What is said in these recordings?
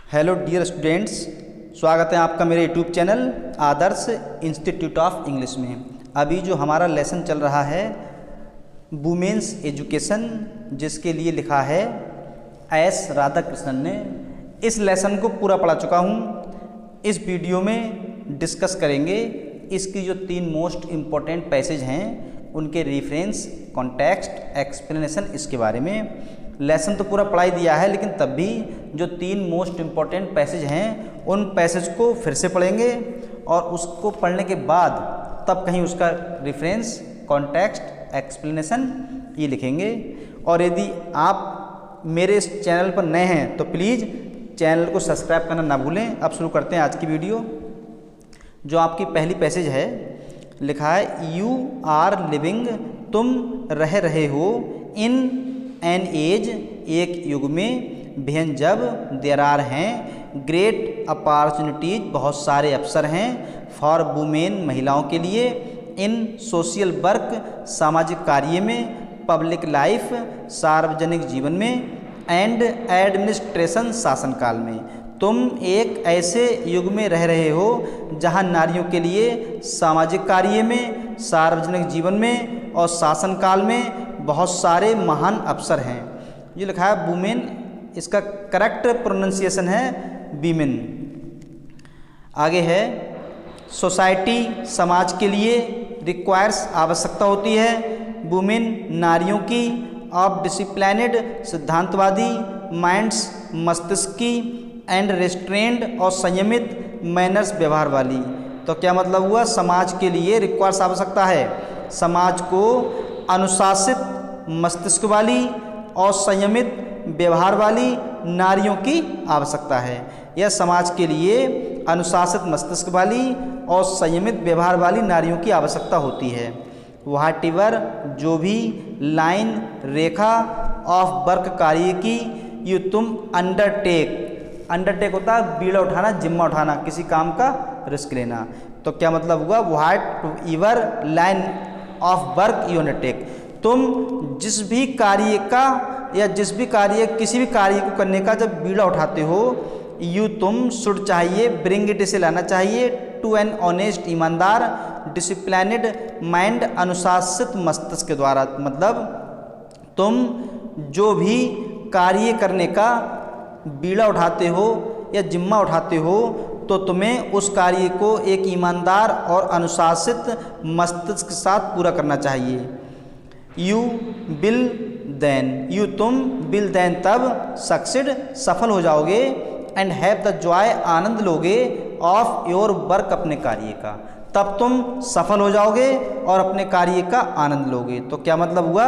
Hello dear students, स्वागत है आपका मेरे YouTube channel Adarsh institute of English में। अभी जो हमारा लेसन चल रहा है वुमेन्स एजुकेशन, जिसके लिए लिखा है एस राधाकृष्णन ने, इस लेसन को पूरा पढ़ा चुका हूँ। इस वीडियो में डिस्कस करेंगे इसकी जो 3 मोस्ट इम्पोर्टेंट पैसेज हैं उनके रेफरेंस, कॉन्टेक्स्ट, एक्सप्लेनेशन, इसके बारे में। लेसन तो पूरा पढ़ा ही दिया है, लेकिन तब भी जो 3 मोस्ट इम्पॉर्टेंट पैसेज हैं उन पैसेज को फिर से पढ़ेंगे और उसको पढ़ने के बाद तब कहीं उसका रेफरेंस, कॉन्टेक्स्ट, एक्सप्लेनेशन ये लिखेंगे। और यदि आप मेरे इस चैनल पर नए हैं तो प्लीज़ चैनल को सब्सक्राइब करना ना भूलें। अब शुरू करते हैं आज की वीडियो। जो आपकी पहली पैसेज है, लिखा है यू आर लिविंग, तुम रह रहे हो, इन एन एज, एक युग में, बेहन जब, देयर आर हैं, ग्रेट अपॉर्चुनिटीज, बहुत सारे अवसर हैं, फॉर वुमेन, महिलाओं के लिए, इन सोशल वर्क, सामाजिक कार्य में, पब्लिक लाइफ, सार्वजनिक जीवन में, एंड एडमिनिस्ट्रेशन, शासनकाल में। तुम एक ऐसे युग में रह रहे हो जहां नारियों के लिए सामाजिक कार्य में, सार्वजनिक जीवन में और शासनकाल में बहुत सारे महान अवसर हैं। ये लिखा है वुमेन, इसका करेक्ट प्रोनाउंसिएशन है वीमेन। आगे है सोसाइटी, समाज के लिए, रिक्वायर्स, आवश्यकता होती है, वुमेन, नारियों की, ऑफ डिसिप्लिनेड, सिद्धांतवादी, माइंड्स, मस्तिष्क की, एंड रेस्ट्रेंड, और संयमित, मैनर्स, व्यवहार वाली। तो क्या मतलब हुआ? समाज के लिए रिक्वायर्स, आवश्यकता है, समाज को अनुशासित, मस्तिष्क वाली और संयमित व्यवहार वाली नारियों की आवश्यकता है। यह समाज के लिए अनुशासित, मस्तिष्क वाली और संयमित व्यवहार वाली नारियों की आवश्यकता होती है। व्हाट एवर, जो भी, लाइन, रेखा, ऑफ वर्क, कार्य की, यू तुम अंडरटेक, अंडरटेक होता है बीड़ा उठाना, जिम्मा उठाना, किसी काम का रिस्क लेना। तो क्या मतलब हुआ? What ever line of work you undertake, तुम जिस भी कार्य का या जिस भी कार्य, किसी भी कार्य को करने का जब बीड़ा उठाते हो, यू तुम, शुड चाहिए, ब्रिंग इट, इसे लाना चाहिए, टू एन ऑनेस्ट, ईमानदार, डिसिप्लिनेड माइंड, अनुशासित मस्तिष्क के द्वारा। मतलब तुम जो भी कार्य करने का बीड़ा उठाते हो या जिम्मा उठाते हो तो तुम्हें उस कार्य को एक ईमानदार और अनुशासित मस्तिष्क के साथ पूरा करना चाहिए। यू विल देन, यू तुम, विल देन तब, सक्सीड, सफल हो जाओगे, एंड हैव द जॉय, आनंद लोगे, ऑफ योर वर्क, अपने कार्य का, तब तुम सफल हो जाओगे और अपने कार्य का आनंद लोगे। तो क्या मतलब हुआ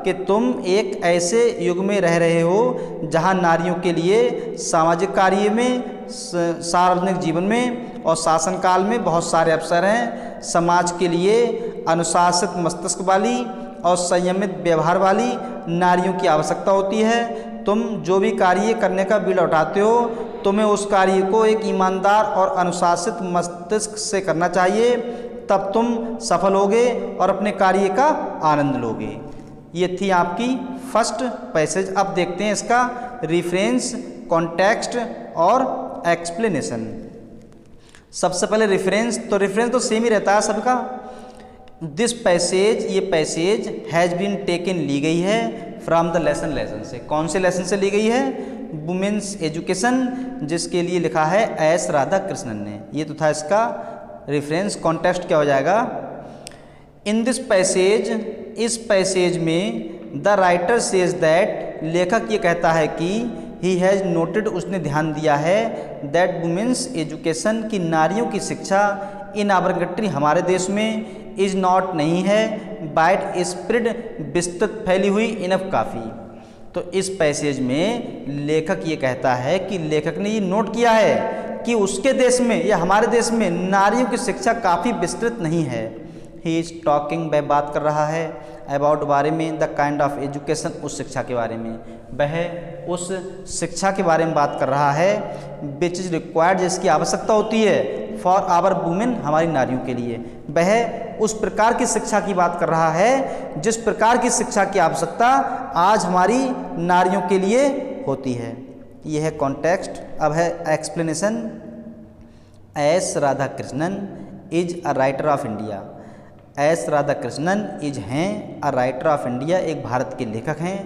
कि तुम एक ऐसे युग में रह रहे हो जहां नारियों के लिए सामाजिक कार्य में, सार्वजनिक जीवन में और शासनकाल में बहुत सारे अवसर हैं। समाज के लिए अनुशासित, मस्तिष्क वाली और संयमित व्यवहार वाली नारियों की आवश्यकता होती है। तुम जो भी कार्य करने का बीड़ा उठाते हो तुम्हें उस कार्य को एक ईमानदार और अनुशासित मस्तिष्क से करना चाहिए, तब तुम सफल होगे और अपने कार्य का आनंद लोगे। ये थी आपकी फर्स्ट पैसेज। अब देखते हैं इसका रेफरेंस, कॉन्टेक्स्ट और एक्सप्लेनेशन। सबसे पहले रेफरेंस, तो रेफरेंस तो सेम ही रहता है सबका। दिस पैसेज, ये पैसेज हैज़ बीन टेकन, ली गई है, फ्रॉम द लेसन, लेसन से। कौन से लेसन से ली गई है? वुमेन्स एजुकेशन, जिसके लिए लिखा है एस राधाकृष्णन ने। ये तो था इसका रेफरेंस। कॉन्टेक्स्ट क्या हो जाएगा? इन दिस पैसेज, इस पैसेज में, द राइटर सेज दैट, लेखक ये कहता है कि, ही हैज़ नोटेड, उसने ध्यान दिया है, दैट वुमेन्स एजुकेशन, की नारियों की शिक्षा, इन आवर कंट्री, हमारे देश में, इज नॉट, नहीं है, वाइड स्प्रेड, विस्तृत फैली हुई, इनफ, काफ़ी। तो इस पैसेज में लेखक ये कहता है कि लेखक ने ये नोट किया है कि उसके देश में या हमारे देश में नारियों की शिक्षा काफ़ी विस्तृत नहीं है। ही इज़ टॉकिंग, वह बात कर रहा है, अबाउट बारे में, द काइंड ऑफ एजुकेशन, उस शिक्षा के बारे में, वह उस शिक्षा के बारे में बात कर रहा है, विच इज़ रिक्वायर्ड, जिसकी आवश्यकता होती है, फॉर आवर वुमेन, हमारी नारियों के लिए, वह उस प्रकार की शिक्षा की बात कर रहा है जिस प्रकार की शिक्षा की आवश्यकता आज हमारी नारियों के लिए होती है। यह है कॉन्टेक्स्ट। अब है explanation. S Radhakrishnan is a writer of India. S Radhakrishnan is हैं अ राइटर ऑफ इंडिया, एक भारत के लेखक हैं।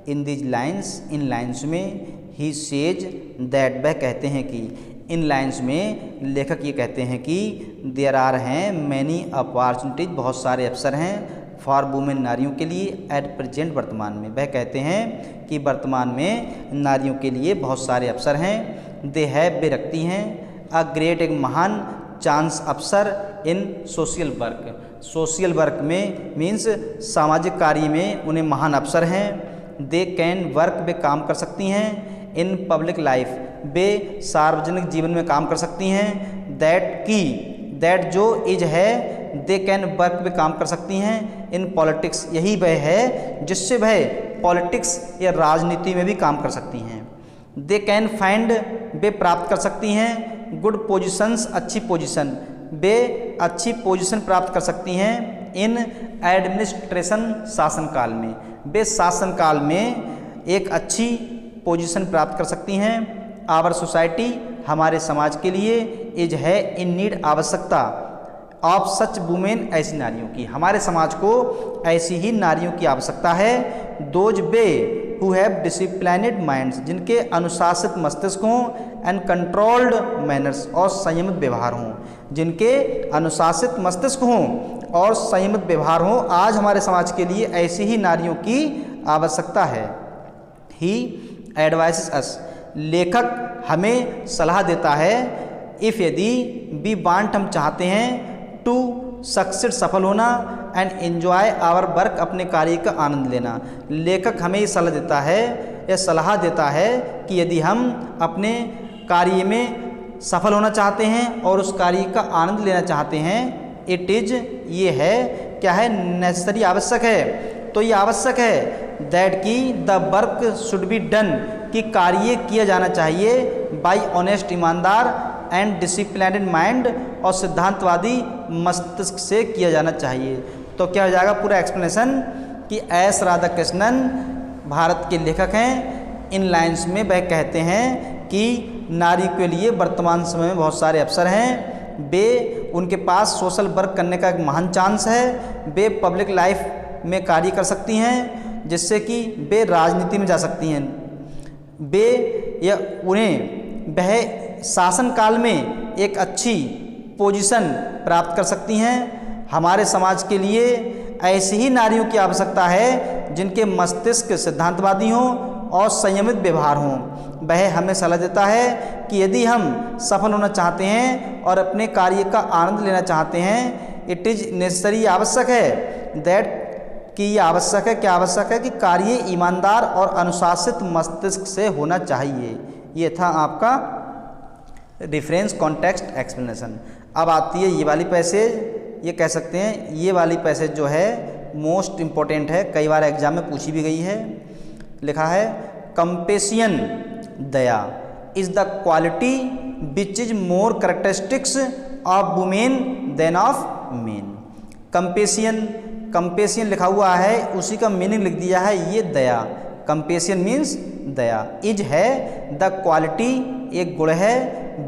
In these lines, in lines में, ही सेज दैट, वह कहते हैं कि, इन लाइन्स में लेखक ये कहते हैं कि देयर आर हैं मैनी अपॉर्चुनिटीज, बहुत सारे अवसर हैं, फॉर वुमेन, नारियों के लिए, एट प्रेजेंट, वर्तमान में। वह कहते हैं कि वर्तमान में नारियों के लिए बहुत सारे अवसर हैं। दे हैव, वे रखती हैं, अ ग्रेट, एक महान, चांस, अवसर, इन सोशल वर्क, सोशल वर्क में मीन्स सामाजिक कार्य में उन्हें महान अवसर हैं। दे कैन वर्क, वे काम कर सकती हैं। इन पब्लिक लाइफ, वे सार्वजनिक जीवन में काम कर सकती हैं। दैट की, दैट जो इज है, दे कैन वर्क, वे काम कर सकती हैं। इन पॉलिटिक्स, यही वह है जिससे वह पॉलिटिक्स या राजनीति में भी काम कर सकती हैं। दे कैन फाइंड, वे प्राप्त कर सकती हैं। गुड पोजिशंस, अच्छी पोजीशन, वे अच्छी पोजीशन प्राप्त कर सकती हैं। इन एडमिनिस्ट्रेशन, शासनकाल में, वे शासनकाल में एक अच्छी पोजीशन प्राप्त कर सकती हैं। आवर सोसाइटी, हमारे समाज के लिए, इज है, इन नीड, आवश्यकता, ऑफ सच वुमेन, ऐसी नारियों की, हमारे समाज को ऐसी ही नारियों की आवश्यकता है। दोज वे हु हैव डिसिप्लिनेड माइंड्स, जिनके अनुशासित मस्तिष्क हों, एंड कंट्रोल्ड मैनर्स, और संयमित व्यवहार हों, जिनके अनुशासित मस्तिष्क हों और संयमित व्यवहार हों, आज हमारे समाज के लिए ऐसी ही नारियों की आवश्यकता है। ही एडवाइसेस अस, लेखक हमें सलाह देता है, इफ़, यदि, बी वांट, हम चाहते हैं, टू सक्सेड, सफल होना, एंड एंजॉय आवर वर्क, अपने कार्य का आनंद लेना। लेखक हमें ये सलाह देता है, यह सलाह देता है कि यदि हम अपने कार्य में सफल होना चाहते हैं और उस कार्य का आनंद लेना चाहते हैं, इट इज, ये है, क्या है, नेसेसरी, आवश्यक है। तो ये आवश्यक है दैट की the work should be done, कि कार्य किया जाना चाहिए, बाय ऑनेस्ट, ईमानदार, एंड डिसिप्लिनेड माइंड, और सिद्धांतवादी मस्तिष्क से किया जाना चाहिए। तो क्या हो जाएगा पूरा एक्सप्लेनेशन कि एस राधाकृष्णन भारत के लेखक हैं। इन लाइन्स में वह कहते हैं कि नारी के लिए वर्तमान समय में बहुत सारे अवसर हैं, वे, उनके पास सोशल वर्क करने का एक महान चांस है, वे पब्लिक लाइफ में कार्य कर सकती हैं, जिससे कि वे राजनीति में जा सकती हैं, वे या उन्हें वह शासन काल में एक अच्छी पोजीशन प्राप्त कर सकती हैं। हमारे समाज के लिए ऐसी ही नारियों की आवश्यकता है जिनके मस्तिष्क सिद्धांतवादी हों और संयमित व्यवहार हों। वह हमें सलाह देता है कि यदि हम सफल होना चाहते हैं और अपने कार्य का आनंद लेना चाहते हैं, इट इज़ नेसेसरी, आवश्यक है, दैट कि ये आवश्यक है, क्या आवश्यक है कि कार्य ईमानदार और अनुशासित मस्तिष्क से होना चाहिए। ये था आपका रेफरेंस कॉन्टेक्स्ट एक्सप्लेनेशन। अब आती है ये वाली पैसेज, ये कह सकते हैं ये वाली पैसेज जो है मोस्ट इम्पोर्टेंट है, कई बार एग्जाम में पूछी भी गई है। लिखा है कंपेशियन, दया, is the quality which is more characteristics of women than of men. Compassion, compassion लिखा हुआ है, उसी का मीनिंग लिख दिया है ये दया। कंपेशियन मीन्स दया। इज है द क्वालिटी, एक गुण है,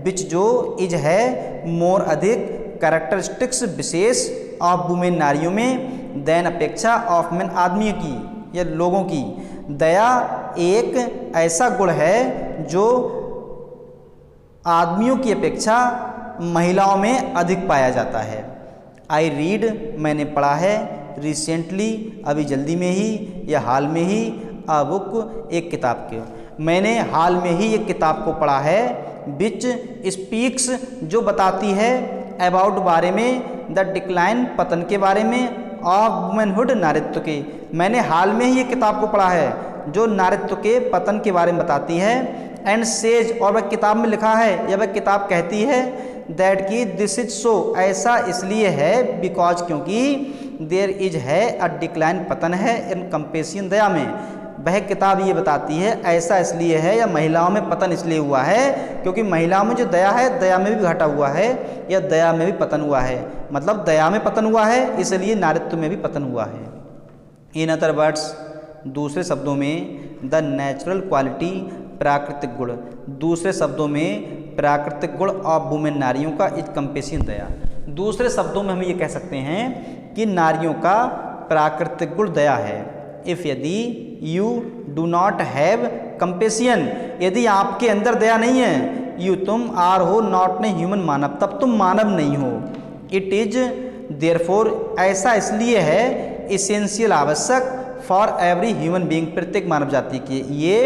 विच जो, इज है, मोर अधिक, कैरेक्टरिस्टिक्स विशेष, ऑफ वुमेन नारियों में, देन अपेक्षा, ऑफ मेन आदमियों की या लोगों की। दया एक ऐसा गुण है जो आदमियों की अपेक्षा महिलाओं में अधिक पाया जाता है। आई रीड, मैंने पढ़ा है, रिसेंटली, अभी जल्दी में ही या हाल में ही, अ बुक, एक किताब के, मैंने हाल में ही एक किताब को पढ़ा है, विच स्पीक्स, जो बताती है, अबाउट, बारे में, द डिक्लाइन, पतन के बारे में, ऑफ वुमेनहुड, नारित्व के। मैंने हाल में ही ये किताब को पढ़ा है जो नारित्व के पतन के बारे में बताती है। एंड सेज, और वह किताब में लिखा है या वह किताब कहती है, दैट की दिस इज सो, ऐसा इसलिए है, बिकॉज क्योंकि देयर इज है अ डिक्लाइन, पतन है, इन कंपेशियन, दया में। वह किताब ये बताती है ऐसा इसलिए है या महिलाओं में पतन इसलिए हुआ है क्योंकि महिलाओं में जो दया है, दया में भी घटा हुआ है या दया में भी पतन हुआ है, मतलब दया में पतन हुआ है इसलिए नारित्व में भी पतन हुआ है। इन अदर वर्ड्स, दूसरे शब्दों में, द नेचुरल क्वालिटी, प्राकृतिक गुण, दूसरे शब्दों में प्राकृतिक गुण ऑफ वुमेन, नारियों का, इज कंपेशियन, दया। दूसरे शब्दों में हम ये कह सकते हैं कि नारियों का प्राकृतिक गुण दया है। इफ यदि यू डू नॉट हैव कंपेशियन, यदि आपके अंदर दया नहीं है, यू तुम आर हो नॉट नहीं ह्यूमन, मानव, तब तुम मानव नहीं हो। इट इज देयरफॉर, ऐसा इसलिए है, इसेंशियल, आवश्यक, फॉर एवरी ह्यूमन बीइंग, प्रत्येक मानव जाति के, ये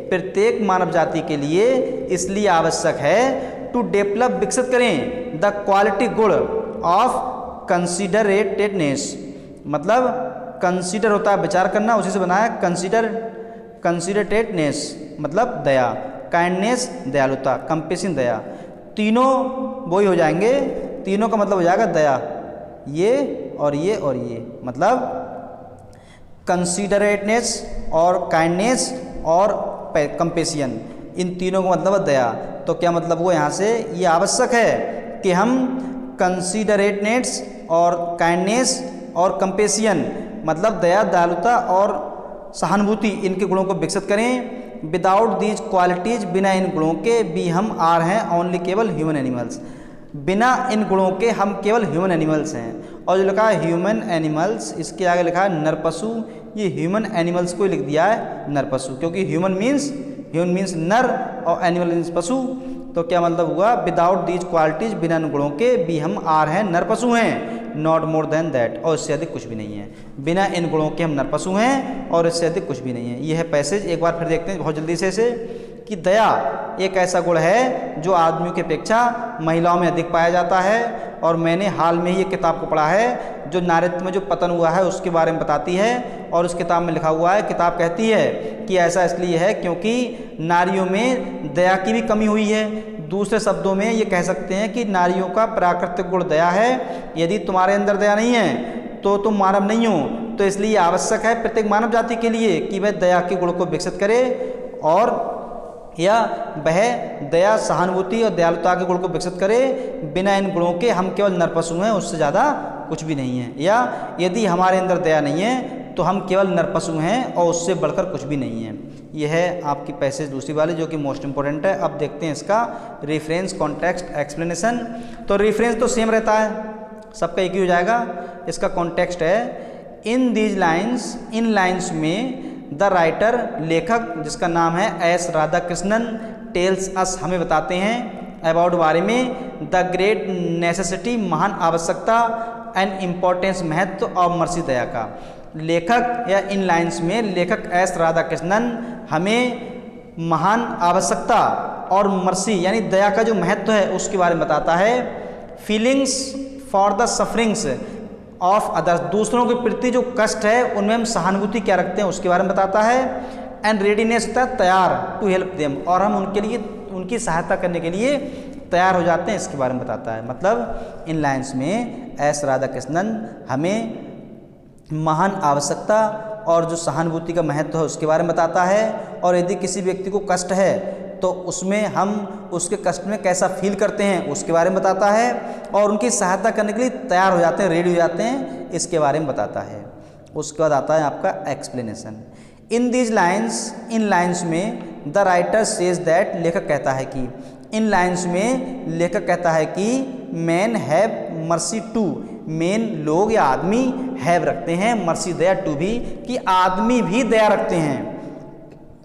प्रत्येक मानव जाति के लिए इसलिए आवश्यक है, टू डेवलप, विकसित करें, द क्वालिटी गुण ऑफ कंसिडरेटेडनेस, मतलब कंसीडर होता है विचार करना, उसी से बना है कंसिडरेटेडनेस मतलब दया, काइंडनेस दयालुता, कंपेशन दया, तीनों वही हो जाएंगे, तीनों का मतलब हो जाएगा दया, ये और ये और ये, मतलब कंसिडरेटनेस और काइंडनेस और कंपेशन, इन तीनों का मतलब है दया। तो क्या मतलब हुआ यहाँ से, ये आवश्यक है कि हम कंसिडरेटनेस और काइंडनेस और कंपेशन मतलब दया, दयालुता और सहानुभूति, इनके गुणों को विकसित करें। विदाउट दीज क्वालिटीज, बिना इन गुणों के, भी हम आर हैं ओनली, केवल ह्यूमन एनिमल्स, बिना इन गुणों के हम केवल ह्यूमन एनिमल्स हैं। और जो लिखा है ह्यूमन एनिमल्स, इसके आगे लिखा है नरपशु, ये ह्यूमन एनिमल्स को लिख दिया है नरपशु, क्योंकि ह्यूमन मीन्स नर और एनिमल मीन्स पशु। तो क्या मतलब हुआ, विदाउट दीज क्वालिटीज, बिना इन गुणों के, भी हम आर हैं नरपशु हैं, नॉट मोर देन दैट, और इससे अधिक कुछ भी नहीं है। बिना इन गुणों के हम नरपशु हैं और इससे अधिक कुछ भी नहीं है। ये है पैसेज, एक बार फिर देखते हैं बहुत जल्दी से इसे, कि दया एक ऐसा गुण है जो आदमियों की अपेक्षा महिलाओं में अधिक पाया जाता है। और मैंने हाल में ही ये किताब को पढ़ा है जो नारित्व में जो पतन हुआ है उसके बारे में बताती है, और उस किताब में लिखा हुआ है, किताब कहती है कि ऐसा इसलिए है क्योंकि नारियों में दया की भी कमी हुई है। दूसरे शब्दों में ये कह सकते हैं कि नारियों का प्राकृतिक गुण दया है, यदि तुम्हारे अंदर दया नहीं है तो तुम मानव नहीं हो। तो इसलिए आवश्यक है प्रत्येक मानव जाति के लिए कि वह दया के गुण को विकसित करे, और या वह दया, सहानुभूति और दयालुता के गुण को विकसित करे। बिना इन गुणों के हम केवल नरपशु हैं, उससे ज़्यादा कुछ भी नहीं है। या यदि हमारे अंदर दया नहीं है तो हम केवल नरपशु हैं और उससे बढ़कर कुछ भी नहीं है। यह है आपकी पैसेज दूसरी वाली जो कि मोस्ट इंपॉर्टेंट है। अब देखते हैं इसका रेफरेंस, कॉन्टेक्स्ट, एक्सप्लेनेशन। तो रेफरेंस तो सेम रहता है, सबका एक ही हो जाएगा। इसका कॉन्टेक्स्ट है in these lines, in lines में द राइटर, लेखक जिसका नाम है एस राधाकृष्णन, टेल्स अस, हमें बताते हैं अबाउट, बारे में, द ग्रेट नेसेसिटी, महान आवश्यकता, एंड इम्पोर्टेंस, महत्व, और मर्सी, दया का। लेखक या इन लाइन्स में लेखक एस राधाकृष्णन हमें महान आवश्यकता और मर्सी यानी दया का जो महत्व है उसके बारे में बताता है। Feelings for the sufferings of others, दूसरों के प्रति जो कष्ट है उनमें हम सहानुभूति क्या रखते हैं उसके बारे में बताता है। एंड रेडीनेस होता है तैयार, टू हेल्प देम, और हम उनके लिए, उनकी सहायता करने के लिए तैयार हो जाते हैं, इसके बारे में बताता है। मतलब इन लाइन्स में एस राधाकृष्णन हमें महान आवश्यकता और जो सहानुभूति का महत्व है उसके बारे में बताता है। और यदि किसी व्यक्ति को कष्ट है तो उसमें हम उसके कष्ट में कैसा फील करते हैं उसके बारे में बताता है, और उनकी सहायता करने के लिए तैयार हो जाते हैं, रेडी हो जाते हैं, इसके बारे में बताता है। उसके बाद आता है आपका explanation. In these lines, in lines में द राइटर सेज दैट, लेखक कहता है कि, इन लाइन्स में लेखक कहता है कि man have mercy too, men लोग या आदमी हैव रखते हैं, मर्सी दया टू भी, कि आदमी भी दया रखते हैं।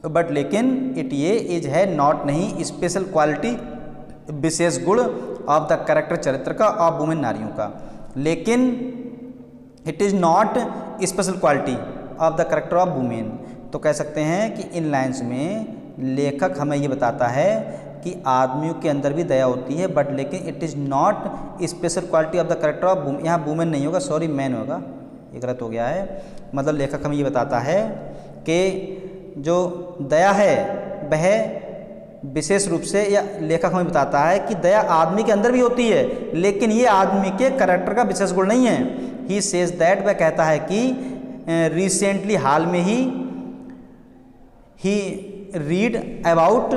बट लेकिन इट ये इज है नॉट नहीं, स्पेशल क्वालिटी, विशेष गुण ऑफ द कैरेक्टर, चरित्र का, ऑफ वुमेन, नारियों का। लेकिन it is not special quality of the character of women. तो कह सकते हैं कि इन लाइन्स में लेखक हमें ये बताता है कि आदमियों के अंदर भी दया होती है, बट लेकिन it is not special quality of the character of women, यहाँ वुमेन नहीं होगा, सॉरी मैन होगा, ये गलत हो गया है। मतलब लेखक हमें ये बताता है कि जो दया है वह विशेष रूप से या लेखक हमें बताता है कि दया आदमी के अंदर भी होती है, लेकिन ये आदमी के करैक्टर का विशेष गुण नहीं है। ही सेज दैट, वह कहता है कि रिसेंटली हाल में ही रीड अबाउट,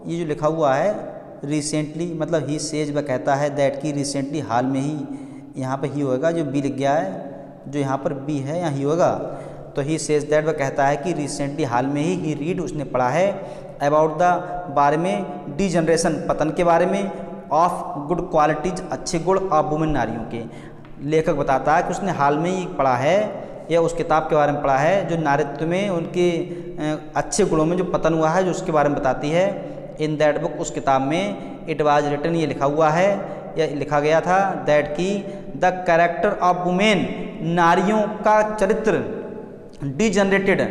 ये जो लिखा हुआ है रिसेंटली मतलब ही सेज, वह कहता है दैट की रिसेंटली हाल में ही, यहाँ पर ही होगा, जो बी लिख गया है, जो यहाँ पर बी है यहाँ ही होगा, तो ही सेज दैट, वह कहता है कि रिसेंटली हाल में ही रीड, उसने पढ़ा है, अबाउट द, बारे में, डी जनरेशन, पतन के बारे में, ऑफ गुड क्वालिटीज, अच्छे गुण, ऑफ वुमेन, नारियों के। लेखक बताता है कि उसने हाल में ही पढ़ा है या उस किताब के बारे में पढ़ा है जो नारित्व में उनके अच्छे गुणों में जो पतन हुआ है, जो उसके बारे में बताती है। इन दैट बुक, उस किताब में, इट वाज रिटन, ये लिखा हुआ है या लिखा गया था, दैट की द कैरेक्टर ऑफ वुमेन, नारियों का चरित्र, डिजनरेटेड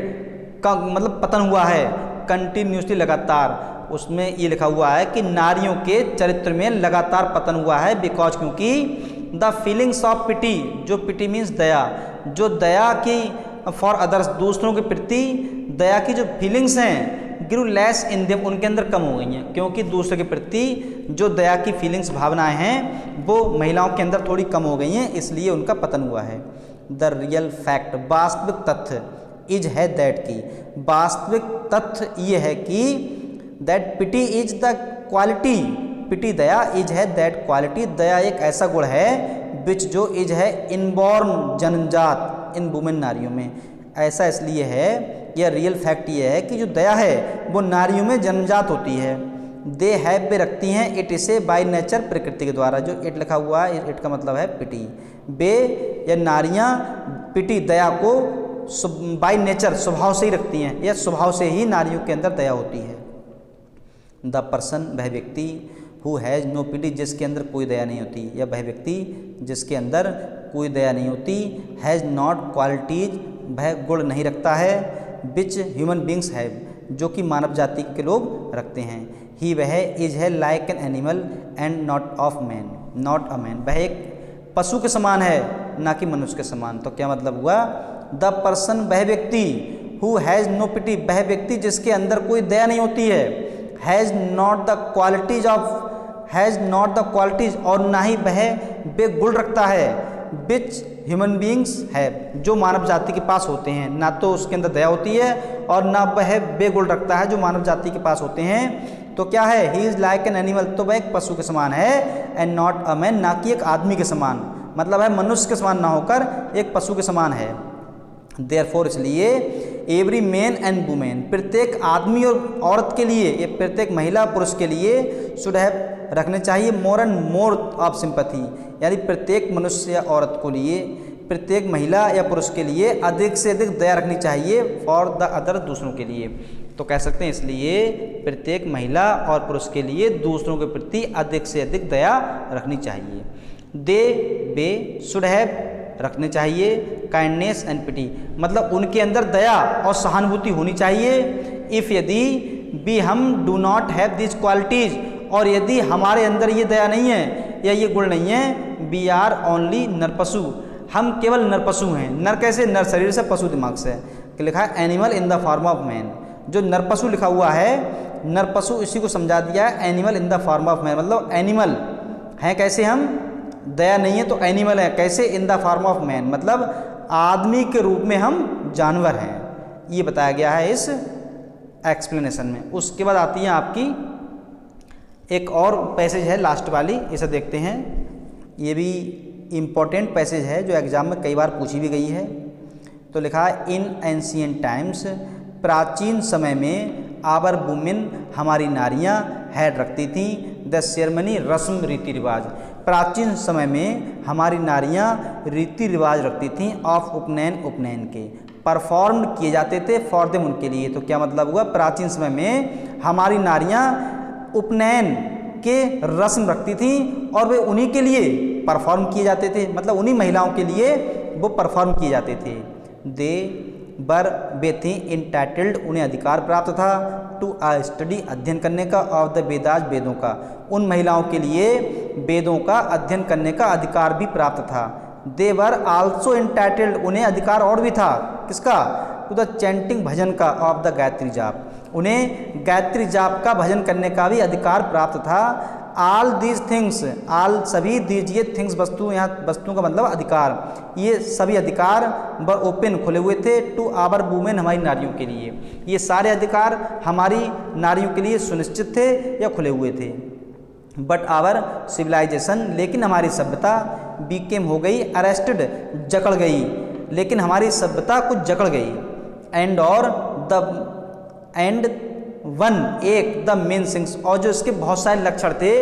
का मतलब पतन हुआ है, कंटिन्यूसली, लगातार, उसमें ये लिखा हुआ है कि नारियों के चरित्र में लगातार पतन हुआ है, बिकॉज, क्योंकि द फीलिंग्स ऑफ पिटी, जो पिटी मीन्स दया, जो दया की फॉर अदर्स, दूसरों के प्रति दया की जो फीलिंग्स हैं, ग्रू लेस इन देम, उनके अंदर कम हो गई हैं, क्योंकि दूसरे के प्रति जो दया की फीलिंग्स, भावनाएं हैं, वो महिलाओं के अंदर थोड़ी कम हो गई हैं, इसलिए उनका पतन हुआ है। द रियल फैक्ट, वास्तविक तथ्य, इज है दैट की, वास्तविक तथ्य ये है कि that pity is the quality, pity दया, इज है दैट क्वालिटी, दया एक ऐसा गुण है, विच जो इज है इनबॉर्न, जन्मजात, इन वुमेन, नारियों में। ऐसा इसलिए है, यह रियल फैक्ट ये है कि जो दया है वो नारियों में जन्मजात होती है। दे हैव, बे रखती हैं, इट इसे बाय नेचर, प्रकृति के द्वारा, जो इट लिखा हुआ है, इट का मतलब है पिटी, बे या नारियां पिटी, दया को बाय नेचर, स्वभाव से ही रखती हैं, या स्वभाव से ही नारियों के अंदर दया होती है। द पर्सन, वह व्यक्ति, हु हैज़ नो पिटी, जिसके अंदर कोई दया नहीं होती, या वह व्यक्ति जिसके अंदर कोई दया नहीं होती, हैज़ नॉट क्वालिटीज, वह गुण नहीं रखता है, विच ह्यूमन बींग्स हैव, जो कि मानव जाति के लोग रखते हैं। ही, वह, इज है like an animal and not of man, not a man, वह एक पशु के समान है, ना कि मनुष्य के समान। तो क्या मतलब हुआ, द पर्सन, वह व्यक्ति, हु हैज़ नो पिटी, वह व्यक्ति जिसके अंदर कोई दया नहीं होती है, has not the qualities of, has not the qualities, और ना ही वह बेगुण रखता है, विच ह्यूमन बींग्स है, जो मानव जाति के पास होते हैं, ना तो उसके अंदर दया होती है और ना वह बेगुण रखता है, जो मानव जाति के पास होते हैं। तो क्या है, he is like an animal, तो वह एक पशु के समान है, एंड नॉट अ मैन, ना कि एक आदमी के समान, मतलब है मनुष्य के समान ना होकर एक पशु के समान है। देयरफॉर, इसलिए, एवरी मैन एंड वुमेन, प्रत्येक आदमी और औरत के लिए, ये प्रत्येक महिला पुरुष के लिए, शुड हैव, रखने चाहिए, more and more of sympathy, यानी प्रत्येक मनुष्य या औरत को लिए, प्रत्येक महिला या पुरुष के लिए अधिक से अधिक दया रखनी चाहिए, फॉर द अदर, दूसरों के लिए। तो कह सकते हैं इसलिए प्रत्येक महिला और पुरुष के लिए दूसरों के प्रति अधिक से अधिक दया रखनी चाहिए। दे, वे, शुड हैव, रखने चाहिए, काइंडनेस एंड पिटी, मतलब उनके अंदर दया और सहानुभूति होनी चाहिए। इफ़, यदि, बी, हम do not have this qualities, और यदि हमारे अंदर ये दया नहीं है या ये गुण नहीं है, वी आर ओनली नरपशु, हम केवल नरपशु हैं। नर कैसे, नर शरीर से, पशु दिमाग से, लिखा है animal in the form of man, जो नरपशु लिखा हुआ है, नरपशु इसी को समझा दिया है, animal in the form of man, मतलब एनिमल हैं कैसे, हम दया नहीं है तो एनिमल है कैसे, in the form of man, मतलब आदमी के रूप में हम जानवर हैं, ये बताया गया है इस एक्सप्लेनेशन में। उसके बाद आती है आपकी एक और पैसेज है, लास्ट वाली, इसे देखते हैं। ये भी इम्पोर्टेंट पैसेज है जो एग्जाम में कई बार पूछी भी गई है। तो लिखा है, इन एंशिएंट टाइम्स, प्राचीन समय में, आवर वुमेन, हमारी नारियां, हैड, रखती थीं, द सेरेमनी, रस्म, रीति रिवाज, प्राचीन समय में हमारी नारियां रीति रिवाज रखती थीं, ऑफ, उपनयन, उपनयन के, परफॉर्म किए जाते थे, फॉर देम, उनके लिए। तो क्या मतलब हुआ, प्राचीन समय में हमारी नारियां उपनयन के रस्म रखती थीं और वे उन्हीं के लिए परफॉर्म किए जाते थे, मतलब उन्हीं महिलाओं के लिए वो परफॉर्म किए जाते थे। दे बर, वे थी, इंटाइटल्ड, उन्हें अधिकार प्राप्त था, टू आ स्टडी, अध्ययन करने का, ऑफ द वेदाज, वेदों का, उन महिलाओं के लिए वेदों का अध्ययन करने का अधिकार भी प्राप्त था। दे वर आल्सो इंटाइटल्ड, उन्हें अधिकार और भी था, किसका, टू द चैंटिंग, भजन का, ऑफ द गायत्री जाप, उन्हें गायत्री जाप का भजन करने का भी अधिकार प्राप्त था। ऑल दीज थिंग्स, ऑल सभी, दीज ये थिंग्स वस्तु, यहाँ वस्तुओं का मतलब अधिकार, ये सभी अधिकार व ओपन खुले हुए थे टू आवर वुमेन, हमारी नारियों के लिए। ये सारे अधिकार हमारी नारियों के लिए सुनिश्चित थे या खुले हुए थे। बट आवर सिविलाइजेशन, लेकिन हमारी सभ्यता बीकेम हो गई अरेस्टेड, जकड़ गई, लेकिन हमारी सभ्यता कुछ जकड़ गई। एंड और द एंड वन, एक, द मेन थिंग्स, और जो इसके बहुत सारे लक्षण थे,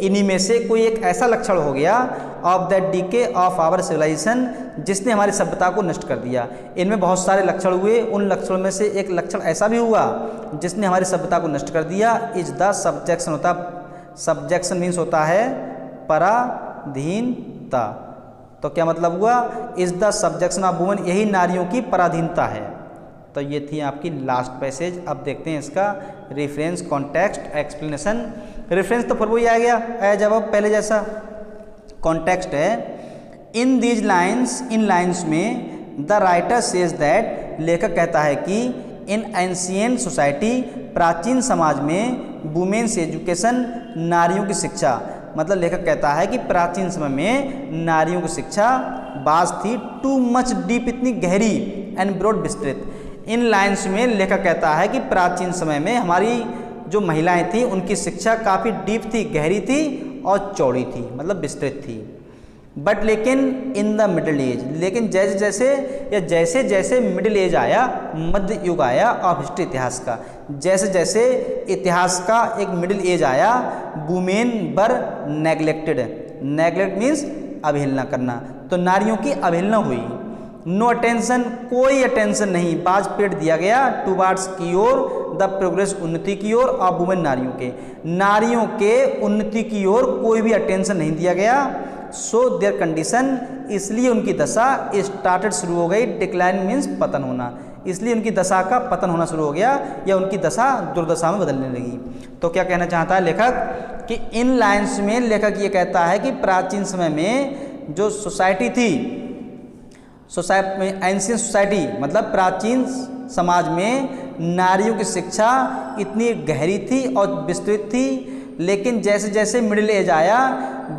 इन्हीं में से कोई एक ऐसा लक्षण हो गया of that decay of our civilisation, जिसने हमारी सभ्यता को नष्ट कर दिया। इनमें बहुत सारे लक्षण हुए, उन लक्षणों में से एक लक्षण ऐसा भी हुआ जिसने हमारी सभ्यता को नष्ट कर दिया। इज द सब्जेक्शन, होता सब्जेक्शन मीन्स होता है पराधीनता। तो क्या मतलब हुआ, is the subjection of women, यही नारियों की पराधीनता है। तो ये थी आपकी लास्ट पैसेज। अब देखते हैं इसका रेफरेंस, कॉन्टेक्स्ट, एक्सप्लेनेशन। रेफरेंस तो फिर वही आ गया है जब पहले जैसा। कॉन्टेक्स्ट है in these lines, in lines में द राइटर सेज दैट, लेखक कहता है कि इन एंशिएंट सोसाइटी, प्राचीन समाज में वुमेन्स एजुकेशन, नारियों की शिक्षा, मतलब लेखक कहता है कि प्राचीन समय में नारियों की शिक्षा बाज थी टू मच डीप, इतनी गहरी एंड ब्रॉड विस्तृत। इन लाइन्स में लेखक कहता है कि प्राचीन समय में हमारी जो महिलाएं थी उनकी शिक्षा काफ़ी डीप थी, गहरी थी और चौड़ी थी, मतलब विस्तृत थी। बट लेकिन इन द मिडिल एज, लेकिन जैसे जैसे या जैसे जैसे मिडिल एज आया, मध्य युग आया और हिस्ट्री, इतिहास का, जैसे जैसे इतिहास का एक मिडिल एज आया, women were neglected, neglect means अवहेलना करना, तो नारियों की अवहेलना हुई। नो अटेंशन, कोई अटेंशन नहीं, बाज पेड़ दिया गया टूवार्ड्स की ओर, द प्रोग्रेस, उन्नति की ओर, ऑफ वुमेन, नारियों के उन्नति की ओर कोई भी अटेंशन नहीं दिया गया। सो देयर कंडीशन, इसलिए उनकी दशा स्टार्टेड, शुरू हो गई, डिक्लाइन मीन्स पतन होना, इसलिए उनकी दशा का पतन होना शुरू हो गया या उनकी दशा दुर्दशा में बदलने लगी। तो क्या कहना चाहता है लेखक कि इन लाइन्स में लेखक ये कहता है कि प्राचीन समय में जो सोसाइटी थी, सोसाइटी में एंशिएंट सोसाइटी मतलब प्राचीन समाज में नारियों की शिक्षा इतनी गहरी थी और विस्तृत थी, लेकिन जैसे जैसे मिडिल एज आया,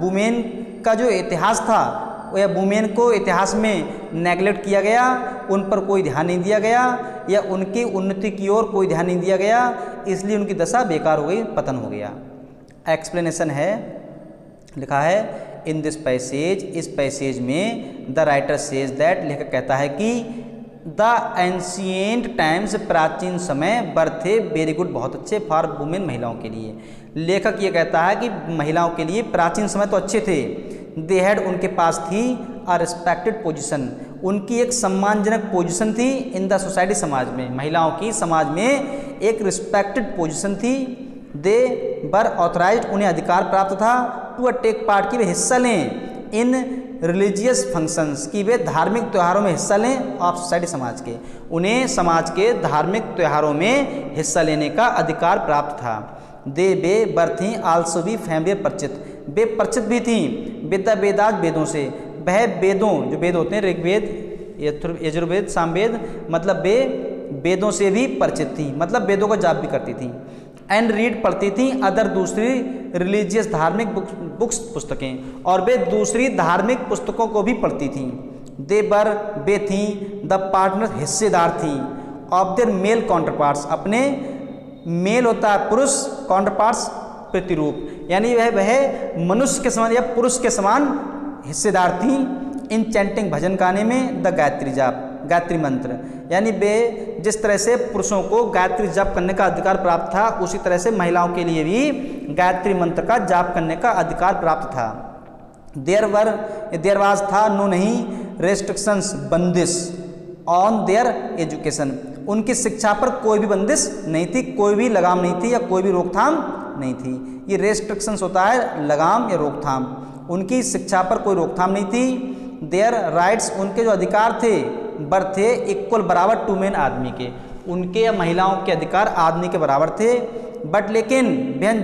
वुमेन का जो इतिहास था या वुमेन को इतिहास में नेगलेक्ट किया गया, उन पर कोई ध्यान नहीं दिया गया या उनकी उन्नति की ओर कोई ध्यान नहीं दिया गया, इसलिए उनकी दशा बेकार हो गई, पतन हो गया। एक्सप्लेनेशन है, लिखा है इन दिस पैसेज, इस पैसेज में द राइटर सेज दैट, लेखक कहता है कि द एंशिएंट टाइम्स, प्राचीन समय, वर थे वेरी गुड, बहुत अच्छे, फॉर वुमेन, महिलाओं के लिए। लेखक ये कहता है कि महिलाओं के लिए प्राचीन समय तो अच्छे थे। दे हैड, उनके पास थी अ रिस्पेक्टेड पोजीशन, उनकी एक सम्मानजनक पोजीशन थी इन द सोसाइटी, समाज में, महिलाओं की समाज में एक रिस्पेक्टेड पोजीशन थी। दे वर ऑथराइज्ड, उन्हें अधिकार प्राप्त था टू टेक पार्ट, की वे हिस्सा लें इन रिलीजियस फंक्शंस, की वे धार्मिक त्योहारों में हिस्सा लें ऑफ सोसाइटी, समाज के, उन्हें समाज के धार्मिक त्योहारों में हिस्सा लेने का अधिकार प्राप्त था। दे वे वर थी आल्सो भी फैमिली परिचित, वे परिचित भी थीं विद द वेदात, वेदों से, वह वेदों, जो वेद होते हैं ऋग्वेद, यजुर्वेद, सामवेद, मतलब वे वेदों से भी परिचित थी, मतलब वेदों का जाप भी करती थी। एंड रीड, पढ़ती थी अदर, दूसरी रिलीजियस, धार्मिक बुक्स, पुस्तकें, और वे दूसरी धार्मिक पुस्तकों को भी पढ़ती थीं। दे वर, वे थीं द पार्टनर, हिस्सेदार थीं ऑफ देयर मेल काउंटरपार्ट्स, अपने मेल होता है पुरुष, काउंटरपार्ट्स प्रतिरूप, यानी वह मनुष्य के समान या पुरुष के समान हिस्सेदार थीं इन चैंटिंग, भजन गाने में, द गायत्री जाप, गायत्री मंत्र, यानी वे जिस तरह से पुरुषों को गायत्री जाप करने का अधिकार प्राप्त था, उसी तरह से महिलाओं के लिए भी गायत्री मंत्र का जाप करने का अधिकार प्राप्त था। देयर वाज था, नो नहीं, रेस्ट्रिक्शंस, बंदिश ऑन देयर एजुकेशन, उनकी शिक्षा पर कोई भी बंदिश नहीं थी, कोई भी लगाम नहीं थी या कोई भी रोकथाम नहीं थी। ये रेस्ट्रिक्शंस होता है लगाम या रोकथाम, उनकी शिक्षा पर कोई रोकथाम नहीं थी। देयर राइट्स, उनके जो अधिकार थे, वर थे इक्वल, बराबर, टू मेन, आदमी के, उनके या महिलाओं के अधिकार आदमी के बराबर थे। बट लेकिन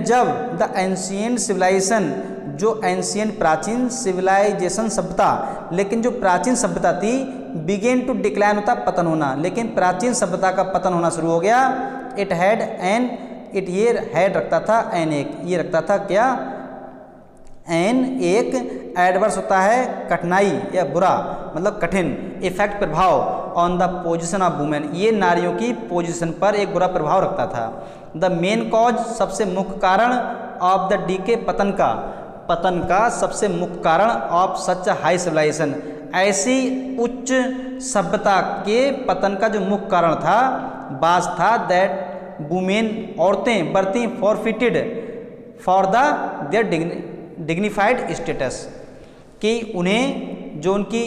जब द एंशिएंट सिविलाइजेशन, जो एंशिएंट प्राचीन, सिविलाइजेशन सभ्यता, लेकिन जो प्राचीन सभ्यता थी, बिगेन टू डिक्लाइन, होता पतन होना, लेकिन प्राचीन सभ्यता का पतन होना शुरू हो गया। इट हैड एन, इट ये हैड रखता था एन एक, ये रखता था क्या एन एक, एडवर्स होता है कठिनाई या बुरा मतलब कठिन, इफेक्ट प्रभाव on the position of women, ये नारियों की पोजीशन पर एक बुरा प्रभाव रखता था। द मेन कॉज सबसे मुख्य कारण ऑफ द डीके पतन का सबसे मुख्य कारण ऑफ सच हाई सिविलाइजेशन, ऐसी उच्च सभ्यता के पतन का जो मुख्य कारण था बाज था दैट वुमेन औरतें बर्ती forfeited for the their dignified status, कि उन्हें जो उनकी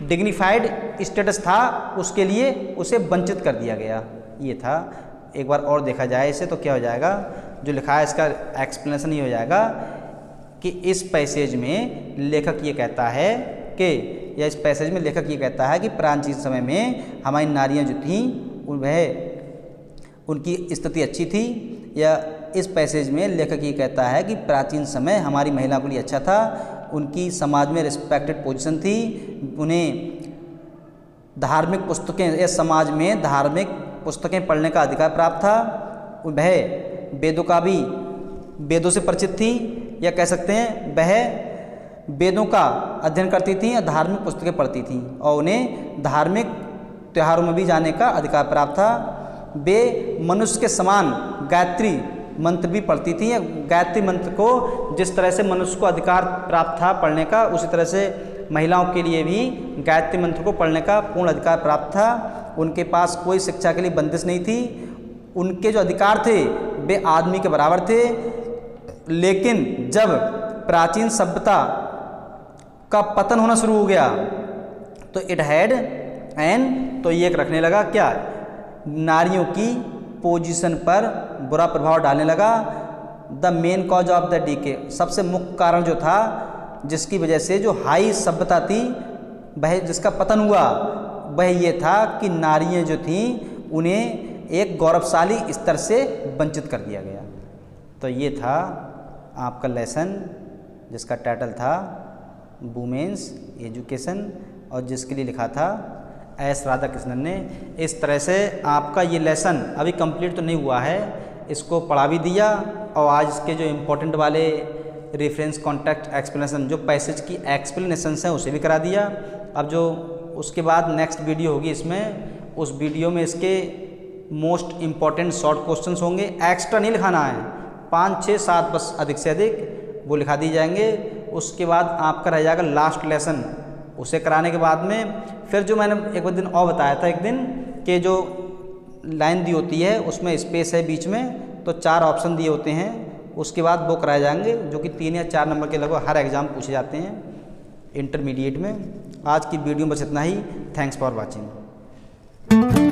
डिग्निफाइड स्टेटस था उसके लिए उसे वंचित कर दिया गया। ये था। एक बार और देखा जाए इसे तो क्या हो जाएगा, जो लिखा है इसका एक्सप्लेनेशन ये हो जाएगा कि इस पैसेज में लेखक ये कहता है कि, या इस पैसेज में लेखक ये कहता है कि प्राचीन समय में हमारी नारियां जो थीं वह उनकी स्थिति अच्छी थी, या इस पैसेज में लेखक ये कहता है कि प्राचीन समय हमारी महिलाओं के लिए अच्छा था, उनकी समाज में रिस्पेक्टेड पोजीशन थी, उन्हें धार्मिक पुस्तकें या समाज में धार्मिक पुस्तकें पढ़ने का अधिकार प्राप्त था, वह वेदों से परिचित थी, या कह सकते हैं वह वेदों का अध्ययन करती थी या धार्मिक पुस्तकें पढ़ती थी, और उन्हें धार्मिक त्योहारों में भी जाने का अधिकार प्राप्त था। वे मनुष्य के समान गायत्री मंत्र भी पढ़ती थी, या गायत्री मंत्र को जिस तरह से मनुष्य को अधिकार प्राप्त था पढ़ने का, उसी तरह से महिलाओं के लिए भी गायत्री मंत्र को पढ़ने का पूर्ण अधिकार प्राप्त था। उनके पास कोई शिक्षा के लिए बंदिश नहीं थी, उनके जो अधिकार थे वे आदमी के बराबर थे। लेकिन जब प्राचीन सभ्यता का पतन होना शुरू हो गया तो इट हैड एन, तो ये एक रखने लगा क्या, नारियों की पोजीशन पर बुरा प्रभाव डालने लगा। The main cause of the decay, सबसे मुख्य कारण जो था जिसकी वजह से जो हाई सभ्यता थी वह जिसका पतन हुआ वह ये था कि नारियां जो थीं उन्हें एक गौरवशाली स्तर से वंचित कर दिया गया। तो ये था आपका लेसन जिसका टाइटल था वुमेन्स एजुकेशन, और जिसके लिए लिखा था एस राधाकृष्णन ने। इस तरह से आपका ये लेसन अभी कंप्लीट तो नहीं हुआ है, इसको पढ़ा भी दिया, और आज इसके जो इम्पोर्टेंट वाले रेफरेंस कॉन्टेक्स्ट एक्सप्लेनेशन जो पैसेज की एक्सप्लेनेशंस हैं उसे भी करा दिया। अब जो उसके बाद नेक्स्ट वीडियो होगी इसमें, उस वीडियो में इसके मोस्ट इम्पॉर्टेंट शॉर्ट क्वेश्चंस होंगे, एक्स्ट्रा नहीं लिखाना है, 5, 6, 7 बस अधिक से अधिक वो लिखा दिए जाएंगे। उसके बाद आपका रह जाएगा लास्ट लेसन, उसे कराने के बाद में फिर जो मैंने एक दिन और बताया था एक दिन कि जो लाइन दी होती है उसमें स्पेस है बीच में, तो 4 ऑप्शन दिए होते हैं, उसके बाद वो कराए जाएंगे जो कि 3 या 4 नंबर के लगभग हर एग्ज़ाम पूछे जाते हैं इंटरमीडिएट में। आज की वीडियो में बस इतना ही। Thanks for watching.